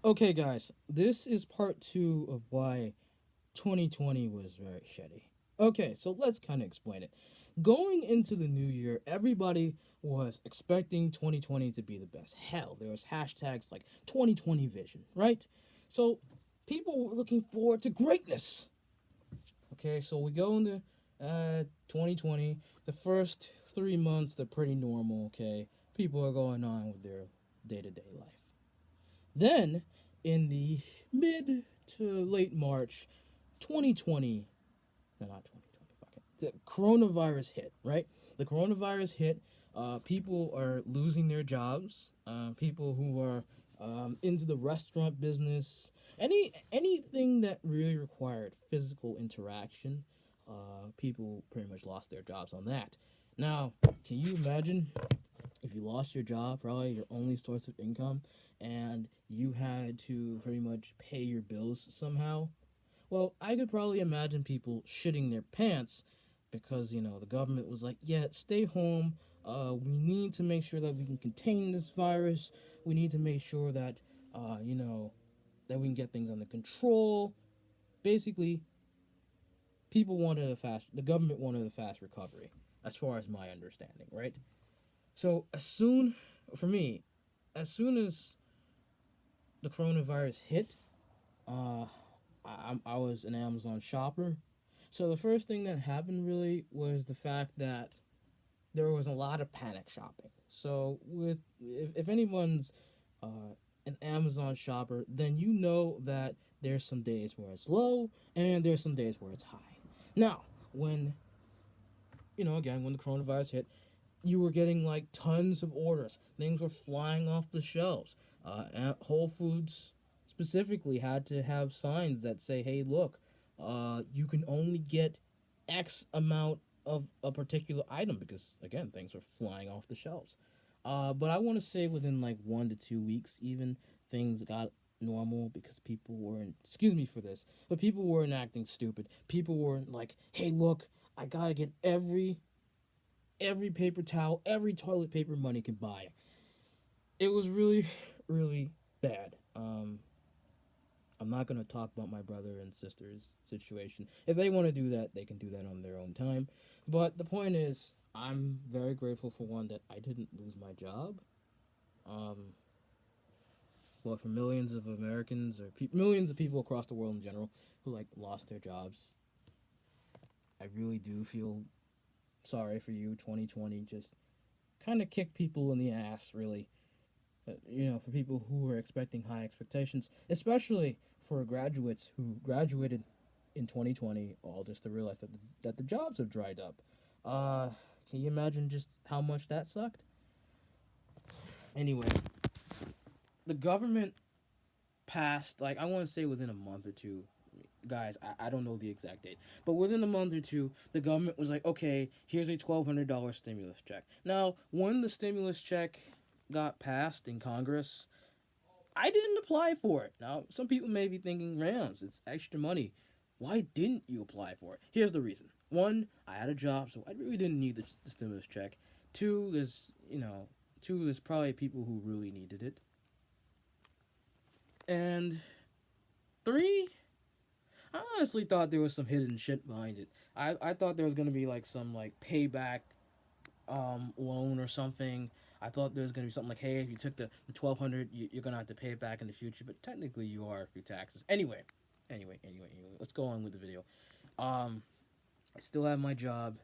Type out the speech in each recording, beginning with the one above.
Okay, guys, this is part two of why 2020 was very shitty. Okay, so let's kind of explain it. Going into the new year, everybody was expecting 2020 to be the best. Hell, there was hashtags like 2020 vision, right? So people were looking forward to greatness. Okay, so we go into 2020. The first 3 months, they're pretty normal, okay? People are going on with their day to day life. Then, in the mid to late March 2020, no, not 2020, fuck it, the coronavirus hit, right? The coronavirus hit. People are losing their jobs. People who are into the restaurant business, anything that really required physical interaction, people pretty much lost their jobs on that. Now, can you imagine if you lost your job, probably your only source of income, and you had to pretty much pay your bills somehow? Well, I could probably imagine people shitting their pants because, the government was like, yeah, stay home. We need to make sure that we can contain this virus. We need to make sure that, that we can get things under control. Basically, the government wanted a fast recovery, as far as my understanding, right? So, for me, as soon as the coronavirus hit, uh, I was an Amazon shopper. So the first thing that happened really was the fact that there was a lot of panic shopping. So if anyone's an Amazon shopper, then you know that there's some days where it's low and there's some days where it's high. Now, when again when the coronavirus hit, you were getting like tons of orders. Things were flying off the shelves. Whole Foods specifically had to have signs that say, "Hey, look, you can only get X amount of a particular item," because again, things were flying off the shelves. But I want to say within like 1 to 2 weeks, even things got normal because people weren't. Excuse me for this, but people weren't acting stupid. People weren't like, "Hey, look, I gotta get every paper towel, every toilet paper money can buy." It was really, really bad. I'm not gonna talk about my brother and sister's situation. If they want to do that, they can do that on their own time. But the point is, I'm very grateful for one that I didn't lose my job. Um, well, for millions of Americans or millions of people across the world in general who like lost their jobs, I really do feel sorry for you. 2020 just kind of kicked people in the ass, really. For people who were expecting high expectations, especially for graduates who graduated in 2020, all just to realize that the jobs have dried up. Uh, can you imagine just how much that sucked? Anyway, the government passed, like, I want to say within a month or two. Guys, I don't know the exact date, but within a month or two, the government was like, okay, here's a $1,200 stimulus check. Now, when the stimulus check got passed in Congress, I didn't apply for it. Now, some people may be thinking, Rams, it's extra money. Why didn't you apply for it? Here's the reason. One, I had a job, so I really didn't need the stimulus check. Two, there's probably people who really needed it. And three, I honestly thought there was some hidden shit behind it. I thought there was gonna be like some like payback loan or something. I thought there was gonna be something like, hey, if you took the 1,200, you're gonna have to pay it back in the future. But technically, you are through taxes. Anyway. Let's go on with the video. Um, I still have my job.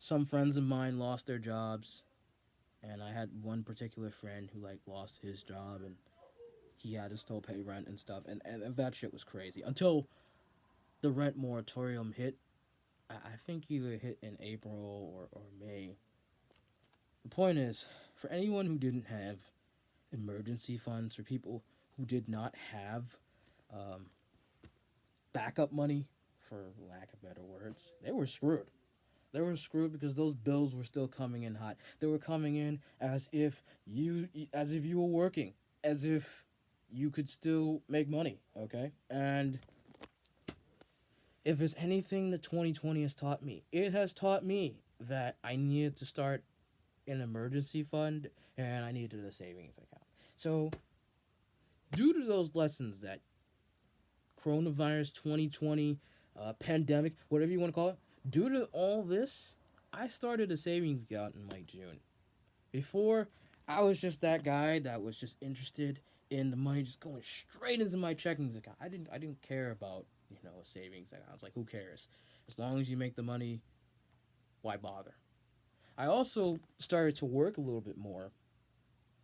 Some friends of mine lost their jobs, and I had one particular friend who like lost his job, and he had to still pay rent and stuff, and that shit was crazy until the rent moratorium hit. I think either hit in April or May. The point is, for anyone who didn't have emergency funds, for people who did not have um, backup money, for lack of better words, they were screwed. They were screwed because those bills were still coming in hot. They were coming in as if you were working, as if you could still make money. Okay, and if there's anything that 2020 has taught me, it has taught me that I needed to start an emergency fund and I needed a savings account. So due to those lessons that coronavirus 2020, pandemic, whatever you want to call it, due to all this, I started a savings account in like June. Before, I was just that guy that was just interested in the money just going straight into my checkings account. I didn't care about, a savings account. I was like, who cares? As long as you make the money, why bother? I also started to work a little bit more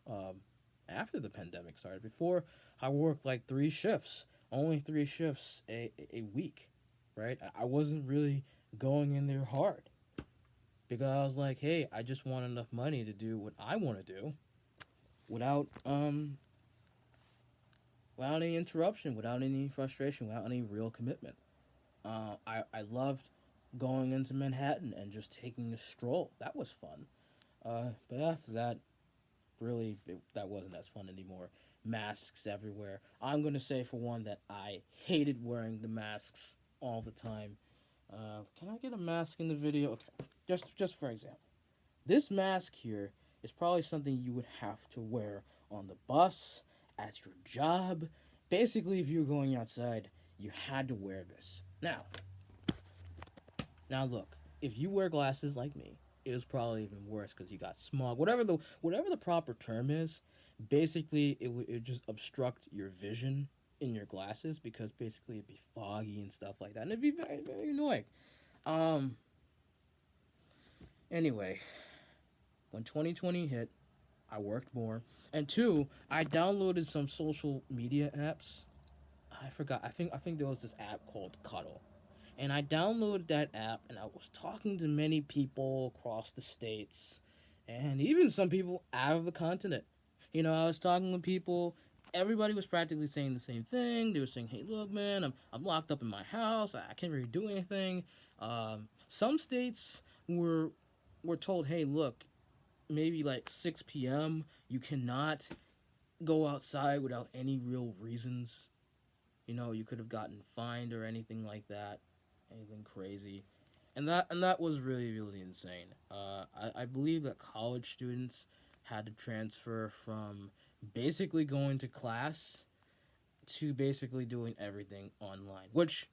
um, after the pandemic started. Before, I worked like 3 shifts, only 3 shifts a week, right? I wasn't really going in there hard because I was like, hey, I just want enough money to do what I want to do without without any interruption, without any frustration, without any real commitment. I loved going into Manhattan and just taking a stroll. That was fun. But after that, really, that wasn't as fun anymore. Masks everywhere. I'm gonna say for one that I hated wearing the masks all the time. Can I get a mask in the video? Okay, just for example, this mask here is probably something you would have to wear on the bus, at your job. Basically, if you're going outside, you had to wear this. Now look, if you wear glasses like me, it was probably even worse because you got smog. Whatever the proper term is, basically it would just obstruct your vision in your glasses because basically it'd be foggy and stuff like that, and it'd be very very annoying. Um. Anyway, when 2020 hit, I worked more, and two, I downloaded some social media apps. I forgot. I think there was this app called Cuddle, and I downloaded that app, and I was talking to many people across the states, and even some people out of the continent. I was talking with people. Everybody was practically saying the same thing. They were saying, "Hey, look, man, I'm locked up in my house. I can't really do anything." Some states were told, "Hey, look, maybe like 6 p.m. you cannot go outside without any real reasons. You could have gotten fined or anything like that, anything crazy." And that was really really insane. I believe that college students had to transfer from basically going to class to basically doing everything online, which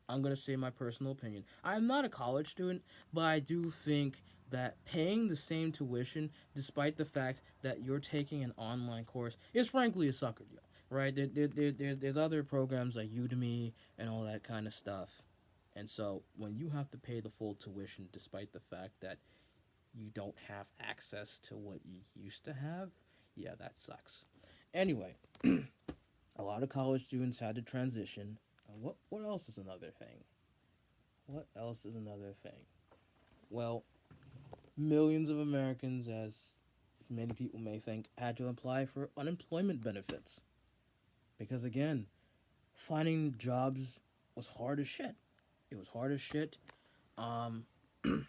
I'm going to say my personal opinion. I'm not a college student, but I do think that paying the same tuition, despite the fact that you're taking an online course, is frankly a sucker deal, right? There's other programs like Udemy and all that kind of stuff. And so when you have to pay the full tuition, despite the fact that you don't have access to what you used to have, yeah, that sucks. Anyway, a lot of college students had to transition. What else is another thing? What else is another thing? Well, millions of Americans, as many people may think, had to apply for unemployment benefits. Because again, finding jobs was hard as shit. It was hard as shit. Um, and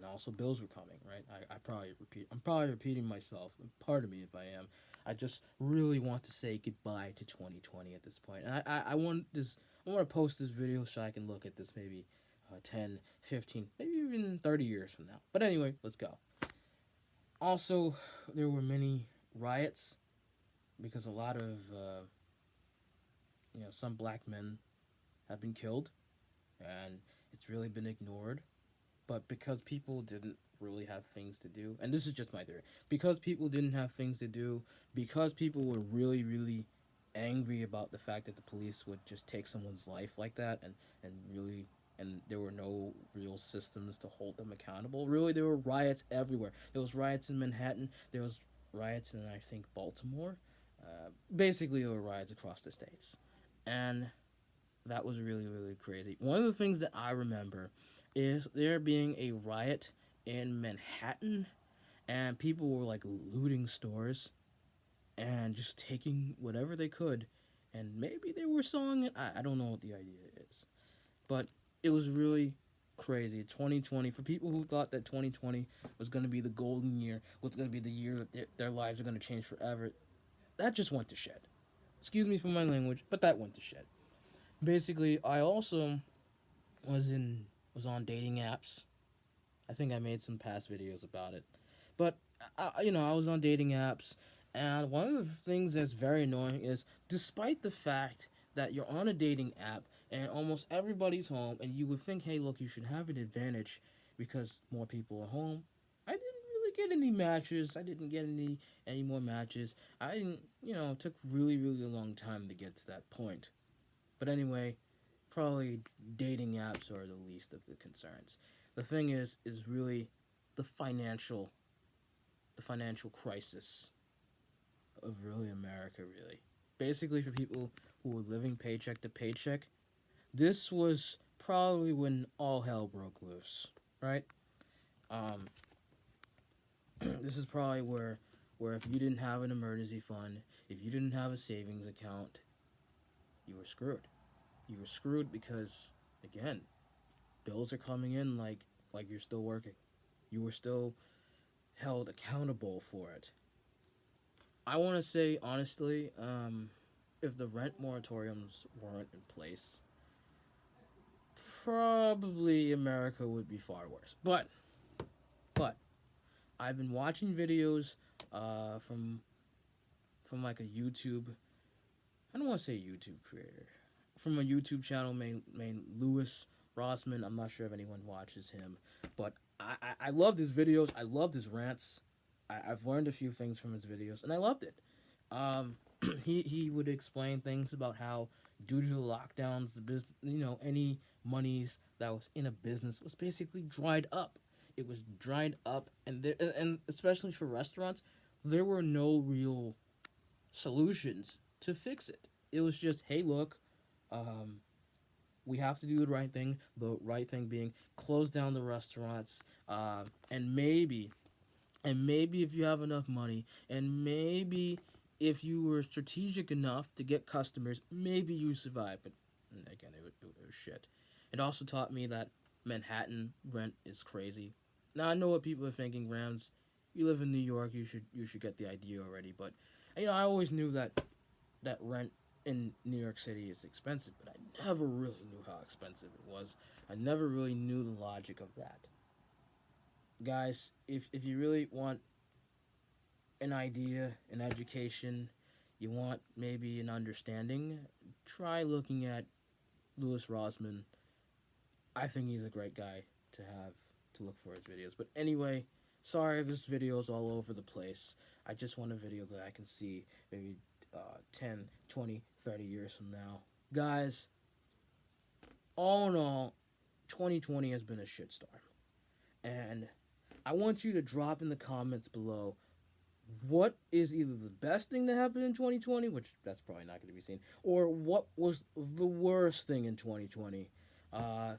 also bills were coming, right? I'm probably repeating myself. Pardon me if I am. I just really want to say goodbye to 2020 at this point. And I want this. I want to post this video so I can look at this maybe 10, 15, maybe even 30 years from now. But anyway, let's go. Also, there were many riots because a lot of some black men have been killed, and it's really been ignored. But because people didn't really have things to do, and this is just my theory, because people didn't have things to do, because people were really really angry about the fact that the police would just take someone's life like that, and really, and there were no real systems to hold them accountable. Really, there were riots everywhere. There was riots in Manhattan. There was riots in, I think, Baltimore. Basically, there were riots across the states, and that was really really crazy. One of the things that I remember is there being a riot in Manhattan, and people were like looting stores and just taking whatever they could, and maybe they were selling it. I don't know what the idea is, but it was really crazy. 2020, for people who thought that 2020 was going to be the golden year, was going to be the year that their lives are going to change forever, that just went to shit. Excuse me for my language, but that went to shit. Basically, I also was in was on dating apps. I think I made some past videos about it, but I was on dating apps, And one of the things that's very annoying is, despite the fact that you're on a dating app and almost everybody's home, and you would think, hey, look, you should have an advantage because more people are home. I didn't really get any matches. I didn't get any more matches. I didn't, it took really really a long time to get to that point. But anyway, probably dating apps are the least of the concerns. The thing is really the financial crisis of really America, really. Basically, for people who were living paycheck to paycheck, this was probably when all hell broke loose, right? Um, this is probably where if you didn't have an emergency fund, if you didn't have a savings account, you were screwed. You were screwed because, again, bills are coming in like you're still working. You were still held accountable for it. I want to say honestly, if the rent moratoriums weren't in place, probably America would be far worse. But I've been watching videos from like a YouTube. I don't want to say YouTube creator. From a YouTube channel named Lewis Rossman. I'm not sure if anyone watches him, but I love his videos. I loved his rants. I've learned a few things from his videos, and I loved it. Um, he would explain things about how due to the lockdowns, the business, any monies that was in a business was basically dried up. It was dried up, and especially for restaurants, there were no real solutions to fix it. It was just, hey, look, um, we have to do the right thing. The right thing being close down the restaurants, and maybe if you have enough money, and maybe if you were strategic enough to get customers, maybe you survive. But again, it was shit. It also taught me that Manhattan rent is crazy. Now I know what people are thinking, Rams. You live in New York, you should get the idea already. But I always knew that rent in New York City is expensive, but I never really knew how expensive it was. I never really knew the logic of that. Guys, if you really want an idea, an education, you want maybe an understanding, try looking at Louis Rosman. I think he's a great guy to have to look for his videos. But anyway, sorry if this video is all over the place. I just want a video that I can see maybe 10, 20, 30 years from now. Guys, all in all, 2020 has been a shitstorm. And I want you to drop in the comments below what is either the best thing that happened in 2020, which that's probably not going to be seen, or what was the worst thing in 2020.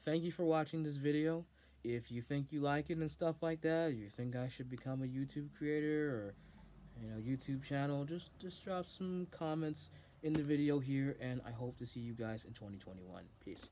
Thank you for watching this video. If you think you like it and stuff like that, you think I should become a YouTube creator or YouTube channel, just drop some comments in the video here, and I hope to see you guys in 2021. Peace.